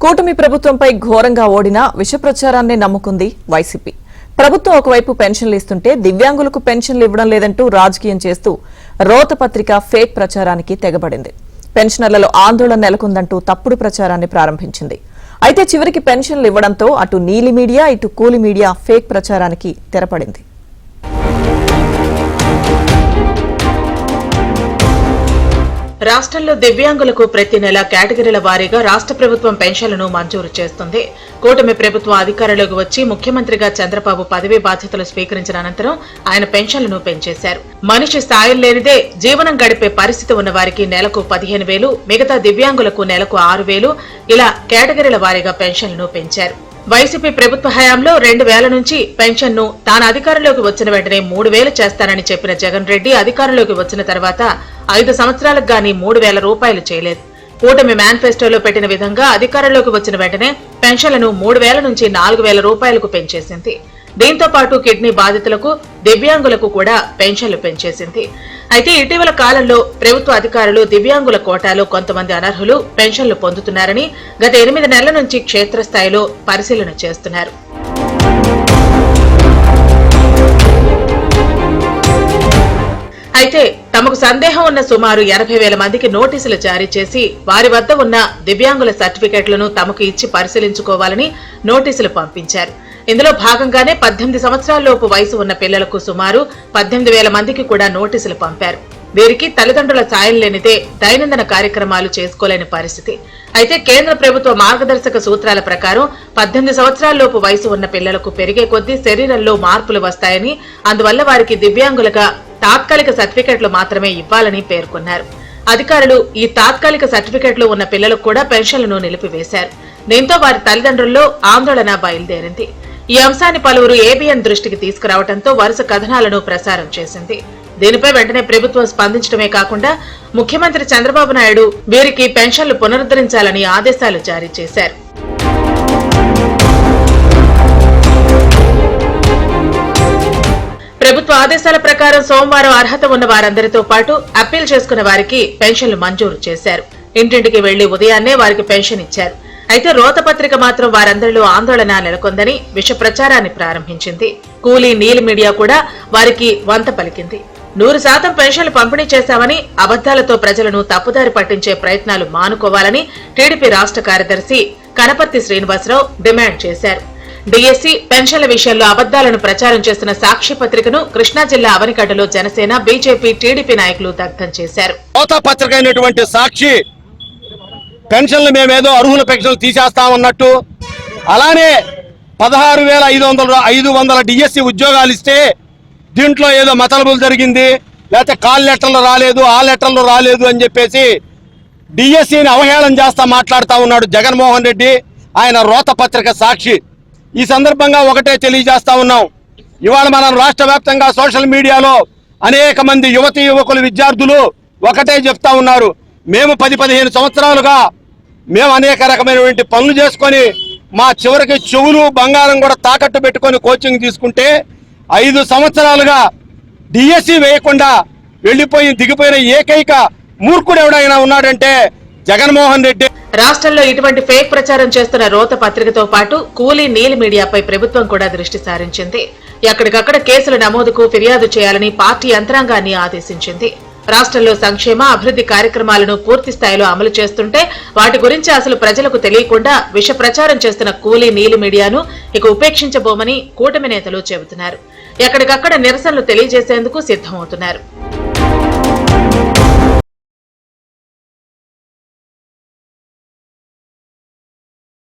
కూటమి ప్రభుత్వంపై ఘోరంగా ఓడిన విష ప్రచారాన్ని నమ్ముకుంది వైసీపీ. ప్రభుత్వం ఒకవైపు పెన్షన్లు ఇస్తుంటే దివ్యాంగులకు పెన్షన్లు ఇవ్వడం లేదంటూ రాజకీయం చేస్తూ రోత పత్రిక ఫేక్ ప్రచారానికి తెగబడింది. పెన్షనర్లలో ఆందోళన నెలకొందంటూ తప్పుడు ప్రచారాన్ని ప్రారంభించింది. అయితే చివరికి పెన్షన్లు ఇవ్వడంతో అటు నీలి మీడియా ఇటు కూలి మీడియా ఫేక్ ప్రచారానికి తెరపడింది. రాష్ట్రంలో దివ్యాంగులకు ప్రతి నెల కేటగిరీల వారీగా రాష్ట్ర ప్రభుత్వం పెన్షన్లను మంజూరు చేస్తుంది. కూటమి ప్రభుత్వం అధికారంలోకి వచ్చి ముఖ్యమంత్రిగా చంద్రబాబు పదవీ బాధ్యతలు స్వీకరించిన అనంతరం ఆయన పెన్షన్లను పెంచేశారు. మనిషి స్థాయిలు లేనిదే జీవనం గడిపే పరిస్థితి ఉన్న వారికి నెలకు 15,000, మిగతా దివ్యాంగులకు నెలకు 6,000 ఇలా కేటగిరీల వారీగా పెన్షన్లను పెంచారు. వైసీపీ ప్రభుత్వ హయాంలో 2,000 నుంచి పెన్షన్ను తాను అధికారంలోకి వచ్చిన వెంటనే 3,000 చేస్తానని చెప్పిన జగన్ రెడ్డి అధికారంలోకి వచ్చిన తర్వాత 5 సంవత్సరాలకు గానీ 3,000 రూపాయలు చేయలేదు. కూటమి మేనిఫెస్టోలో పెట్టిన విధంగా అధికారంలోకి వచ్చిన వెంటనే పెన్షన్లను 3,000 నుంచి 4,000 రూపాయలకు పెంచేసింది. దీంతో పాటు కిడ్నీ బాధితులకు, దివ్యాంగులకు కూడా పెన్షన్లు పెంచేసింది. అయితే ఇటీవల కాలంలో ప్రభుత్వ అధికారులు దివ్యాంగుల కోటాలో కొంతమంది అనర్హులు పెన్షన్లు పొందుతున్నారని గత 8 నెలల నుంచి క్షేత్రస్థాయిలో పరిశీలన చేస్తున్నారు. అయితే తమకు సందేహం ఉన్న సుమారు 80,000 మందికి నోటీసులు జారీ చేసి వారి వద్ద ఉన్న దివ్యాంగుల సర్టిఫికెట్లను తమకు ఇచ్చి పరిశీలించుకోవాలని నోటీసులు పంపించారు. ఇందులో భాగంగానే 18 సంవత్సరాలలోపు వయసు ఉన్న పిల్లలకు సుమారు 18,000 మందికి కూడా నోటీసులు పంపారు. వీరికి తల్లిదండ్రుల సాయం లేనిదే దైనందిన కార్యక్రమాలు చేసుకోలేని పరిస్థితి. అయితే కేంద్ర ప్రభుత్వ మార్గదర్శక సూత్రాల ప్రకారం 18 సంవత్సరాలలోపు వయసు ఉన్న పిల్లలకు పెరిగే కొద్దీ శరీరంలో మార్పులు వస్తాయని, అందువల్ల వారికి దివ్యాంగులుగా తాత్కాలిక సర్టిఫికెట్లు మాత్రమే ఇవ్వాలని పేర్కొన్నారు. అధికారులు ఈ తాత్కాలిక సర్టిఫికెట్లు ఉన్న పిల్లలకు కూడా పెన్షన్లను నిలిపివేశారు. దీంతో వారి తల్లిదండ్రుల్లో ఆందోళన బయలుదేరింది. ఈ అంశాన్ని పలువురు ఏబిఎన్ దృష్టికి తీసుకురావడంతో వరుస కథనాలను ప్రసారం చేసింది. దీనిపై వెంటనే ప్రభుత్వం స్పందించడమే కాకుండా ముఖ్యమంత్రి చంద్రబాబు నాయుడు వీరికి పెన్షన్లు పునరుద్ధరించాలని ఆదేశాలు జారీ చేశారు. ప్రభుత్వ ఆదేశాల ప్రకారం సోమవారం అర్హత ఉన్న వారందరితో పాటు అప్పీల్ చేసుకున్న వారికి పెన్షన్లు మంజూరు చేశారు. ఇంటింటికి వెళ్లి ఉదయాన్నే వారికి పెన్షన్ ఇచ్చారు. అయితే రోతపత్రిక మాత్రం వారందరిలో ఆందోళన నెలకొందని విష ప్రచారాన్ని ప్రారంభించింది. కూలీ నీలి మీడియా కూడా వారికి వంత పలికింది. 100% పెన్షన్లు పంపిణీ చేశామని అబద్దాలతో ప్రజలను తప్పుదారి పట్టించే ప్రయత్నాలు మానుకోవాలని టీడీపీ రాష్ట్ర కార్యదర్శి కనపర్తి శ్రీనివాసరావు డిమాండ్ చేశారు. డిఎస్సీ పెన్షన్ల విషయంలో అబద్దాలను ప్రచారం చేస్తున్న సాక్షి పత్రికను కృష్ణా జిల్లా అవనిగడ్డలో జనసేన, బీజేపీ, టీడీపీ నాయకులు దగ్ధం చేశారు. సాక్షి పెన్షన్లు మేమేదో అర్హుల పెన్షన్లు తీసేస్తామన్నట్టు, అలానే 16,500 డిఎస్సీ ఉద్యోగాలు ఇస్తే దీంట్లో ఏదో మతలబులు జరిగింది, లేకపోతే కాల్ లెటర్లు రాలేదు, ఆ లెటర్లు రాలేదు అని చెప్పేసి డిఎస్సీని అవహేళన చేస్తా మాట్లాడుతూ ఉన్నాడు జగన్మోహన్ రెడ్డి. ఆయన రోత పత్రిక సాక్షి. ఈ సందర్భంగా ఒకటే తెలియజేస్తా ఉన్నాం, ఇవాళ మనం రాష్ట్ర వ్యాప్తంగా సోషల్ మీడియాలో అనేక మంది యువతీ యువకులు, విద్యార్థులు ఒకటే చెప్తా ఉన్నారు, మేము 10-15 సంవత్సరాలుగా మేము అనేక రకమైనటువంటి పనులు చేసుకొని మా చివరికి చెవులు బంగారం కూడా తాకట్టు పెట్టుకొని కోచింగ్ తీసుకుంటే 5 సంవత్సరాలుగా డిఎస్సీ వేయకుండా వెళ్లిపోయి దిగిపోయిన ఏకైక మూర్ఖుడు ఎవడైనా ఉన్నాడంటే జగన్మోహన్ రెడ్డి. రాష్ట్రంలో ఇటువంటి ఫేక్ ప్రచారం చేస్తున్న రోత పత్రికతో పాటు కూలీ నీలి మీడియాపై ప్రభుత్వం కూడా దృష్టి సారించింది. ఎక్కడికక్కడ కేసుల నమోదుకు ఫిర్యాదు చేయాలని పార్టీ యంత్రాంగాన్ని ఆదేశించింది. రాష్ట్రంలో సంక్షేమ, అభివృద్ధి కార్యక్రమాలను పూర్తి స్థాయిలో అమలు చేస్తుంటే వాటి గురించి అసలు ప్రజలకు తెలియకుండా విష ప్రచారం చేస్తున్న కూలీ నీలి మీడియాను ఇక ఉపేక్షించబోమని కూటమి నేతలు చెబుతున్నారు. ఎక్కడికక్కడ నిరసనలు తెలియజేసేందుకు సిద్ధమవుతున్నారు.